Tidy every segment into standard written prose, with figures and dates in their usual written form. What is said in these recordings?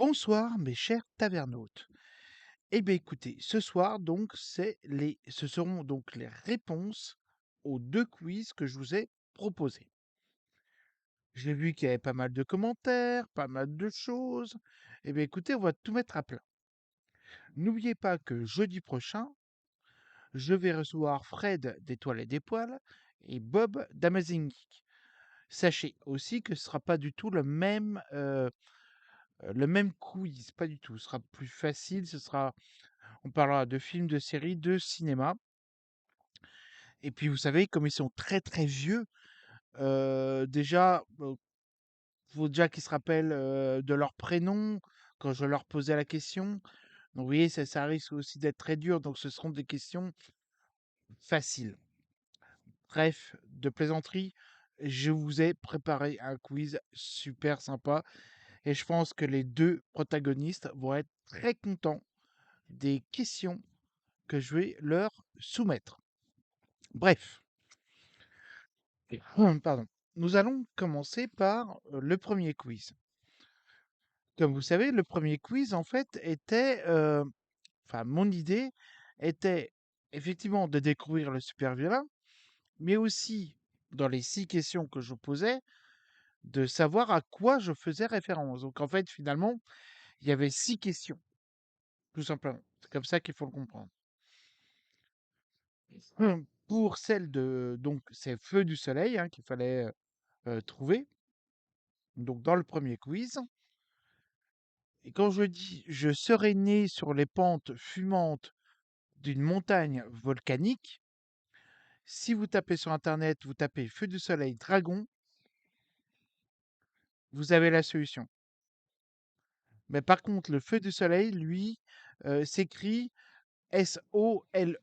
Bonsoir mes chers tavernautes. Eh bien écoutez, ce soir donc ce seront donc les réponses aux 2 quiz que je vous ai proposés. J'ai vu qu'il y avait pas mal de commentaires, pas mal de choses. Eh bien écoutez, on va tout mettre à plat. N'oubliez pas que jeudi prochain, je vais recevoir Fred d'Étoiles et des Poils et Bob d'Amazing Geek. Sachez aussi que ce sera pas du tout le même quiz, pas du tout. Ce sera plus facile, on parlera de films, de séries, de cinéma. Et puis vous savez, comme ils sont très très vieux, déjà, faut déjà qu'ils se rappellent de leur prénom quand je leur posais la question. Donc vous voyez, ça risque aussi d'être très dur, donc ce seront des questions faciles. Bref, de plaisanterie, je vous ai préparé un quiz super sympa et je pense que les deux protagonistes vont être très contents des questions que je vais leur soumettre. Bref, pardon. Nous allons commencer par le premier quiz. Comme vous savez, le premier quiz, en fait, enfin, mon idée était effectivement de découvrir le super vilain, mais aussi, dans les 6 questions que je posais, de savoir à quoi je faisais référence. Donc, en fait, finalement, il y avait 6 questions, tout simplement. C'est comme ça qu'il faut le comprendre. Pour celle de, donc, c'est Feu du Soleil hein, qu'il fallait trouver. Donc, dans le premier quiz. Et quand je dis je serais né sur les pentes fumantes d'une montagne volcanique, si vous tapez sur internet, vous tapez feu du soleil dragon, vous avez la solution. Mais par contre, le feu du soleil, lui, s'écrit Soleyl.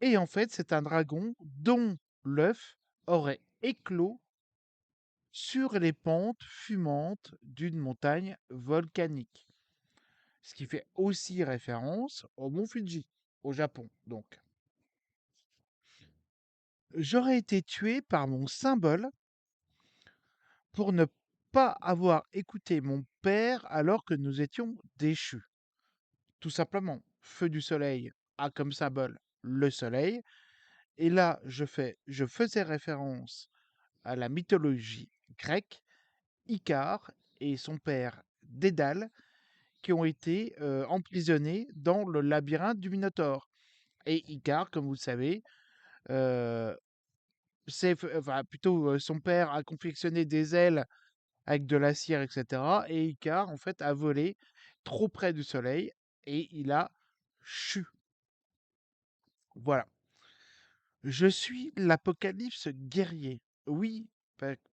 Et en fait, c'est un dragon dont l'œuf aurait éclos sur les pentes fumantes d'une montagne volcanique. Ce qui fait aussi référence au mont Fuji, au Japon, donc. J'aurais été tué par mon symbole pour ne pas avoir écouté mon père alors que nous étions déchus. Tout simplement, feu du soleil a comme symbole le soleil. Et là, je faisais référence à la mythologie grecque, Icare et son père Dédale, qui ont été emprisonnés dans le labyrinthe du Minotaure. Et Icare, comme vous le savez, euh, enfin, plutôt son père a confectionné des ailes avec de la cire, etc. Et Icare, en fait, a volé trop près du soleil et il a chu. Voilà. Je suis l'Apocalypse guerrier. Oui,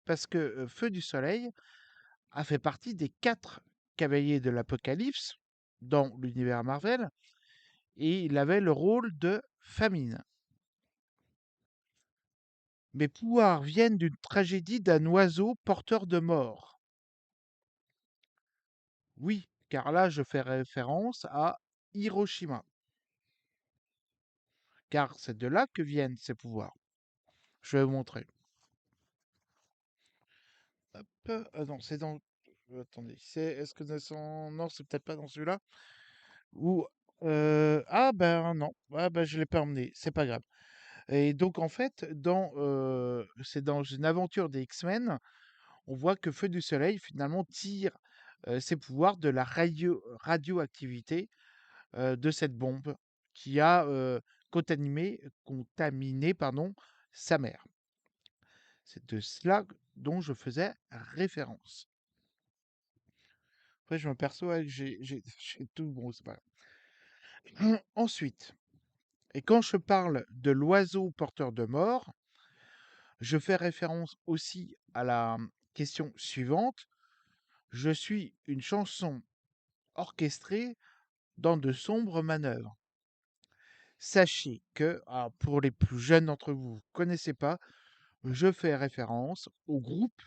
parce que Feu du Soleil a fait partie des 4 cavaliers de l'Apocalypse dans l'univers Marvel et il avait le rôle de Famine. Mes pouvoirs viennent d'une tragédie d'un oiseau porteur de mort. Oui, car là, je fais référence à Hiroshima, car c'est de là que viennent ces pouvoirs. Je vais vous montrer. Hop, non, c'est dans. Attendez, est-ce que c'est non, c'est peut-être pas dans celui-là. Ou ah ben non, ah ben je l'ai pas emmené, c'est pas grave. Et donc en fait, c'est dans une aventure des X-Men, on voit que Feu du Soleil finalement tire ses pouvoirs de la radioactivité de cette bombe qui a contaminé pardon, sa mère. C'est de cela dont je faisais référence. Après, je m'aperçois que j'ai tout bon, c'est pas grave. Ensuite, et quand je parle de l'oiseau porteur de mort, je fais référence aussi à la question suivante. Je suis une chanson orchestrée dans de sombres manœuvres. Sachez que, pour les plus jeunes d'entre vous, vous ne connaissez pas, je fais référence au groupe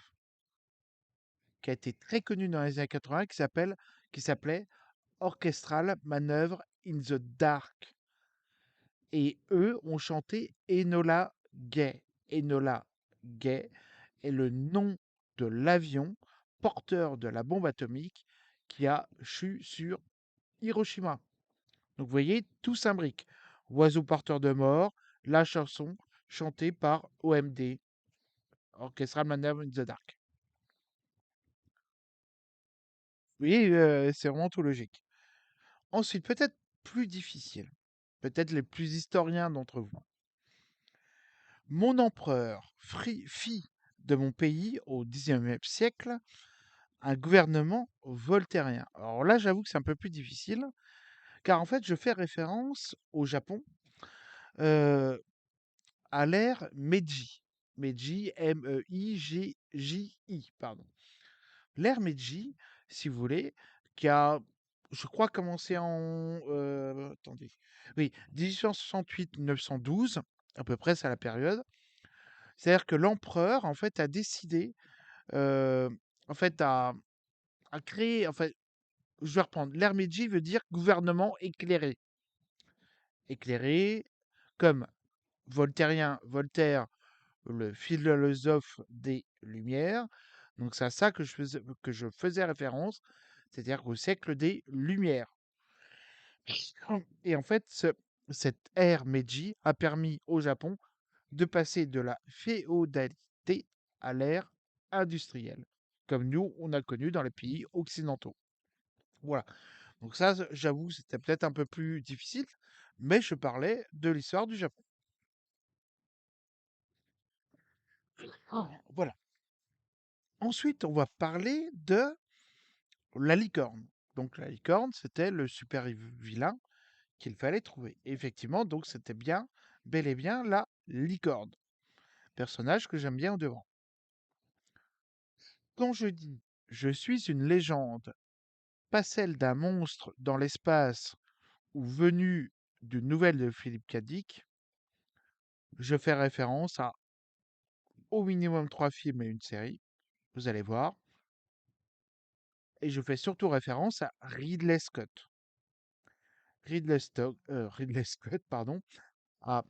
qui a été très connu dans les années 80 qui s'appelait Orchestral Manœuvre in the Dark. Et eux ont chanté Enola Gay. Enola Gay est le nom de l'avion porteur de la bombe atomique qui a chu sur Hiroshima. Donc vous voyez, tout s'imbrique. Oiseau porteur de mort, la chanson chantée par OMD, Orchestral Man in the Dark. Vous voyez, c'est vraiment tout logique. Ensuite, peut-être plus difficile, peut-être les plus historiens d'entre vous. Mon empereur fit de mon pays au XIXe siècle un gouvernement voltairien. Alors là, j'avoue que c'est un peu plus difficile, car en fait, je fais référence au Japon euh, à l'ère Meiji. Meiji, M-E-I-G-J-I, pardon. L'ère Meiji, si vous voulez, qui a, je crois, commencé en... attendez. Oui, 1868-1912, à peu près, c'est la période. C'est-à-dire que l'empereur, en fait, a décidé, euh, en fait, à créer, en fait, je vais reprendre. L'ère Meiji veut dire gouvernement éclairé. Éclairé, comme Voltaire, le philosophe des Lumières. Donc c'est à ça que je faisais référence, c'est-à-dire au siècle des Lumières. Et en fait, cette ère Meiji a permis au Japon de passer de la féodalité à l'ère industrielle, comme nous, on a connu dans les pays occidentaux. Voilà. Donc ça, j'avoue, c'était peut-être un peu plus difficile, mais je parlais de l'histoire du Japon. Voilà. Ensuite, on va parler de la licorne. Donc la licorne, c'était le super vilain qu'il fallait trouver. Et effectivement, donc c'était bien, bel et bien la licorne. Personnage que j'aime bien au devant. Quand je dis je suis une légende, pas celle d'un monstre dans l'espace ou venu d'une nouvelle de Philippe Cadic, je fais référence à au minimum 3 films et une série, vous allez voir, et je fais surtout référence à Ridley Scott. Ridley Scott, pardon, a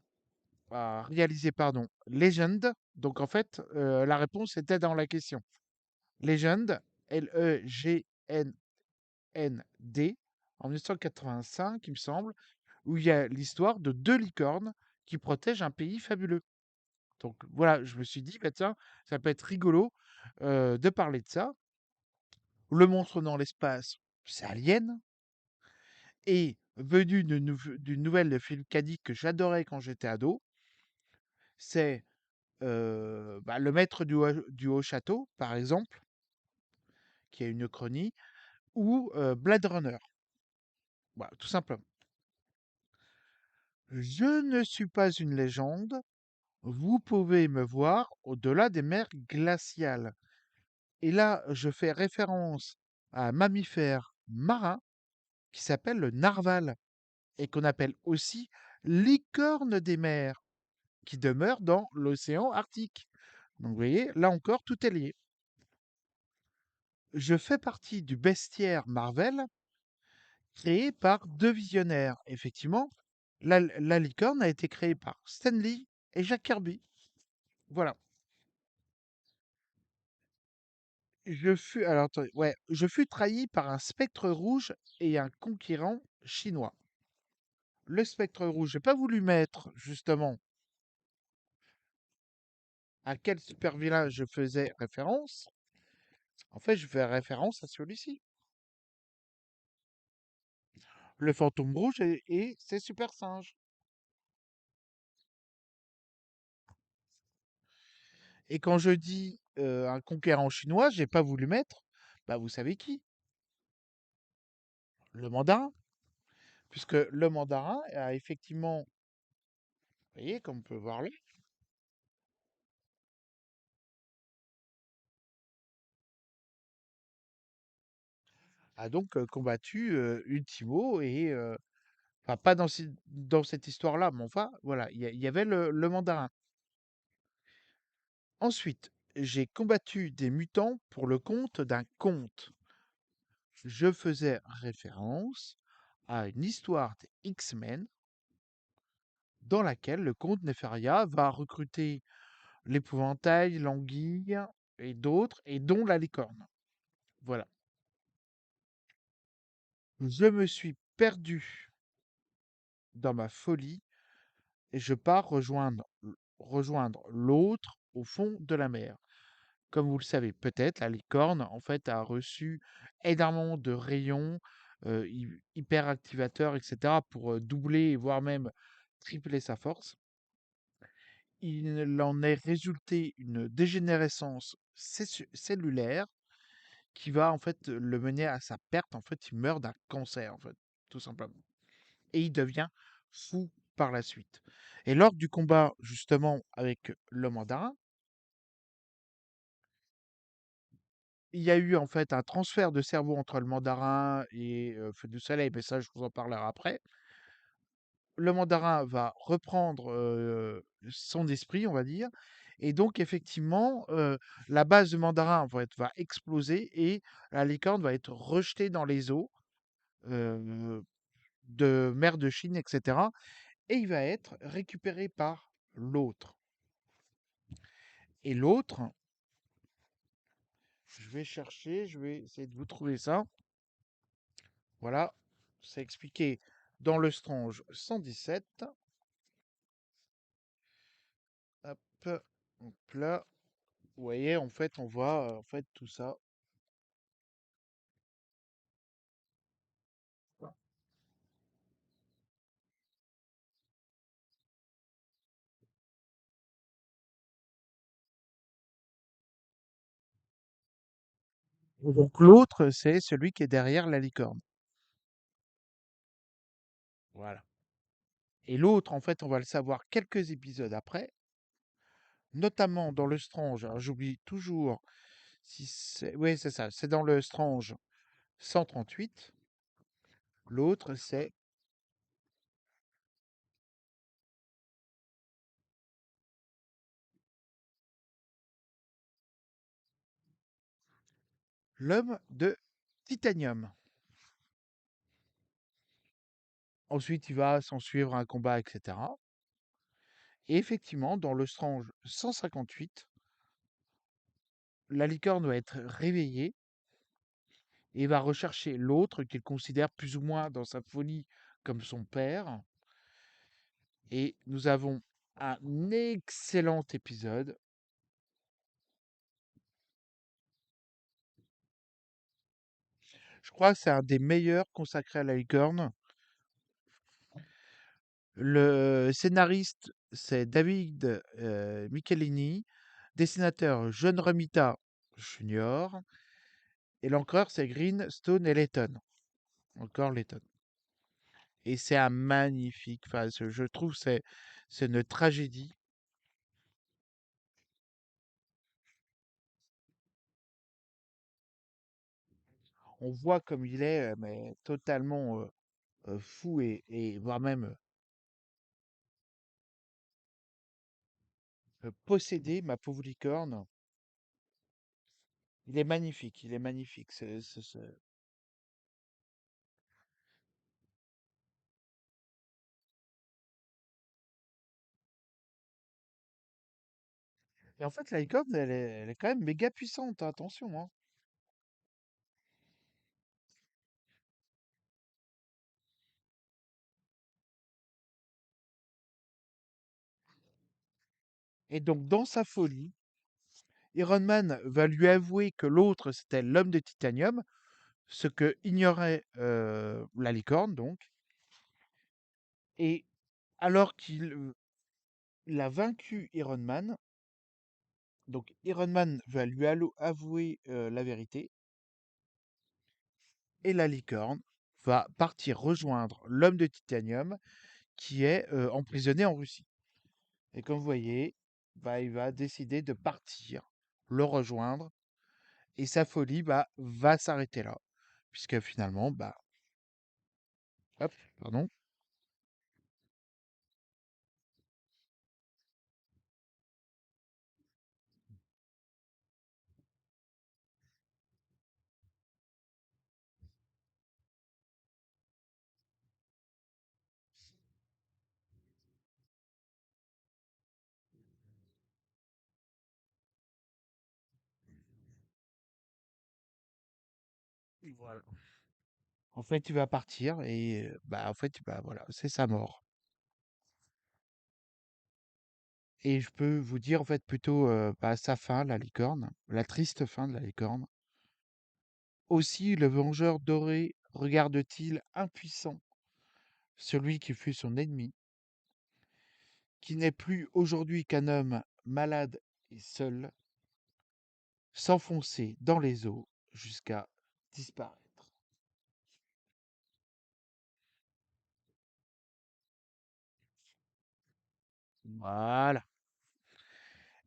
réalisé, pardon, Legend. Donc en fait, la réponse était dans la question. Legend, Legnd, en 1985, il me semble, où il y a l'histoire de deux licornes qui protègent un pays fabuleux. Donc voilà, je me suis dit, bah, tiens, ça peut être rigolo de parler de ça. Le monstre dans l'espace, c'est Alien. Et venu d'une nouvelle de Philippe Cadic que j'adorais quand j'étais ado, c'est bah, le maître du haut château, par exemple, qui a une chronie, ou Blade Runner. Voilà, tout simplement. Je ne suis pas une légende. Vous pouvez me voir au-delà des mers glaciales. Et là, je fais référence à un mammifère marin qui s'appelle le narval et qu'on appelle aussi licorne des mers, qui demeure dans l'océan Arctique. Donc vous voyez, là encore, tout est lié. Je fais partie du bestiaire Marvel créé par deux visionnaires. Effectivement, la licorne a été créée par Stan Lee et Jack Kirby. Voilà. Alors, attendez, ouais, je fus trahi par un spectre rouge et un conquérant chinois. Le spectre rouge, j'ai pas voulu mettre justement à quel super vilain je faisais référence. En fait, je fais référence à celui-ci. Le fantôme rouge et ses super singes. Et quand je dis un conquérant chinois, j'ai pas voulu mettre, bah vous savez qui? Le mandarin. Puisque le mandarin a effectivement, vous voyez, comme on peut voir là, a donc combattu Ultimo et enfin pas dans cette histoire-là, mais enfin voilà, il y avait le mandarin. Ensuite, j'ai combattu des mutants pour le compte d'un comte. Je faisais référence à une histoire des X-Men dans laquelle le comte Nefaria va recruter l'épouvantail, l'anguille et d'autres, et dont la licorne. Voilà. Je me suis perdu dans ma folie et je pars rejoindre l'autre au fond de la mer. Comme vous le savez peut-être, la licorne, en fait, a reçu énormément de rayons hyper activateurs, etc., pour doubler, voire même tripler sa force. Il en est résulté une dégénérescence cellulaire qui va en fait le mener à sa perte. En fait, il meurt d'un cancer, en fait, tout simplement. Et il devient fou par la suite. Et lors du combat, justement, avec le mandarin, il y a eu en fait un transfert de cerveau entre le mandarin et Feu de Soleil, mais ça, je vous en parlerai après. Le mandarin va reprendre son esprit, on va dire. Et donc, effectivement, la base du mandarin va exploser et la licorne va être rejetée dans les eaux euh, de mer de Chine, etc. Et il va être récupéré par l'autre. Et l'autre, je vais chercher, je vais essayer de vous trouver ça. Voilà, c'est expliqué dans le Strange 117. Hop, hop là. Vous voyez, en fait, on voit en fait tout ça. Et donc l'autre, c'est celui qui est derrière la licorne. Voilà. Et l'autre, en fait, on va le savoir quelques épisodes après, notamment dans le Strange. Alors j'oublie toujours si c'est. Oui, c'est ça. C'est dans le Strange 138. L'autre, c'est l'homme de titanium. Ensuite, il va s'en suivre un combat, etc. Et effectivement, dans le Strange 158, la licorne va être réveillée et va rechercher l'autre qu'il considère plus ou moins dans sa folie comme son père. Et nous avons un excellent épisode. Je crois que c'est un des meilleurs consacrés à la licorne. Le scénariste, c'est David Michelini, dessinateur John Romita Junior, et l'encreur, c'est Green, Stone et Layton. Encore Layton. Et c'est un magnifique, enfin, je trouve c'est une tragédie. On voit comme il est, mais totalement fou et voire même possédé, ma pauvre licorne. Il est magnifique, il est magnifique. Et en fait, la licorne, elle est quand même méga puissante, hein, attention, hein. Et donc, dans sa folie, Iron Man va lui avouer que l'autre, c'était l'homme de titanium, ce que ignorait la licorne, donc. Et alors qu'il a vaincu Iron Man, donc Iron Man va lui avouer la vérité, et la licorne va partir rejoindre l'homme de titanium qui est emprisonné en Russie. Et comme vous voyez, bah, il va décider de partir, le rejoindre, et sa folie va s'arrêter là. Puisque finalement, bah, hop, pardon, Voilà. En fait, il va partir et bah, en fait, bah, voilà, c'est sa mort. Et je peux vous dire, en fait, plutôt, bah, sa fin, la licorne, la triste fin de la licorne. Aussi, le vengeur doré regarde-t-il impuissant celui qui fut son ennemi, qui n'est plus aujourd'hui qu'un homme malade et seul, s'enfoncer dans les eaux jusqu'à disparaître. Voilà.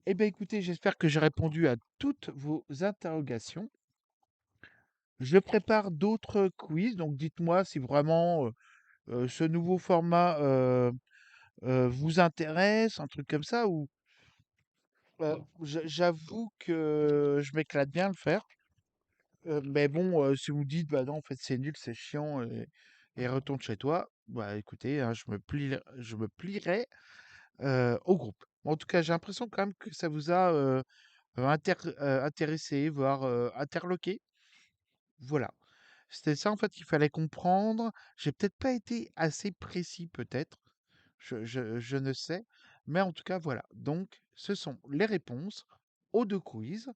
Eh bien, écoutez, j'espère que j'ai répondu à toutes vos interrogations. Je prépare d'autres quiz, donc dites-moi si vraiment ce nouveau format vous intéresse, un truc comme ça, ou j'avoue que je m'éclate bien à le faire. Mais bon, si vous dites, bah non, en fait, c'est nul, c'est chiant, et retourne chez toi, bah écoutez, hein, je me plierai au groupe. En tout cas, j'ai l'impression quand même que ça vous a intéressé, voire interloqué. Voilà. C'était ça en fait qu'il fallait comprendre. J'ai peut-être pas été assez précis, peut-être. Je ne sais. Mais en tout cas, voilà. Donc, ce sont les réponses aux deux quiz.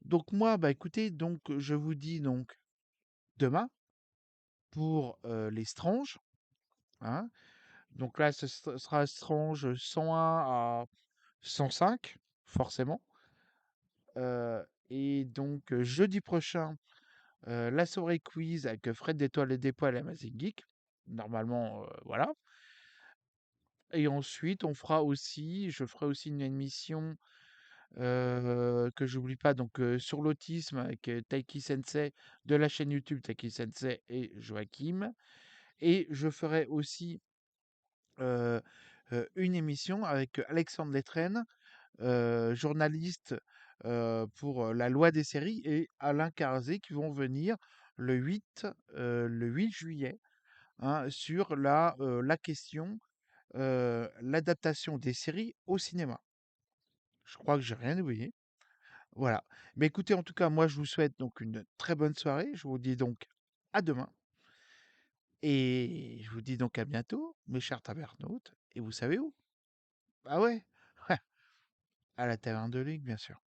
Donc, moi, bah écoutez, donc je vous dis donc demain pour les Stranges, hein. Donc là, sera Strange 101 à 105, forcément. Et donc, jeudi prochain, la soirée quiz avec Fred d'Étoiles et des Poils et Amazing Geek. Normalement, voilà. Et ensuite, je ferai aussi une émission que j'oublie pas, donc sur l'autisme avec Taiki Sensei de la chaîne YouTube Taiki Sensei et Joachim. Et je ferai aussi euh, une émission avec Alexandre Letren, journaliste pour la loi des séries, et Alain Carazé qui vont venir le 8, le 8 juillet, hein, sur la question l'adaptation des séries au cinéma. Je crois que j'ai rien oublié. Voilà. Mais écoutez, en tout cas, moi, je vous souhaite donc une très bonne soirée. Je vous dis donc à demain. Et je vous dis donc à bientôt, mes chers tabernautes. Et vous savez où? Ah ouais? À la taverne de Ligue, bien sûr.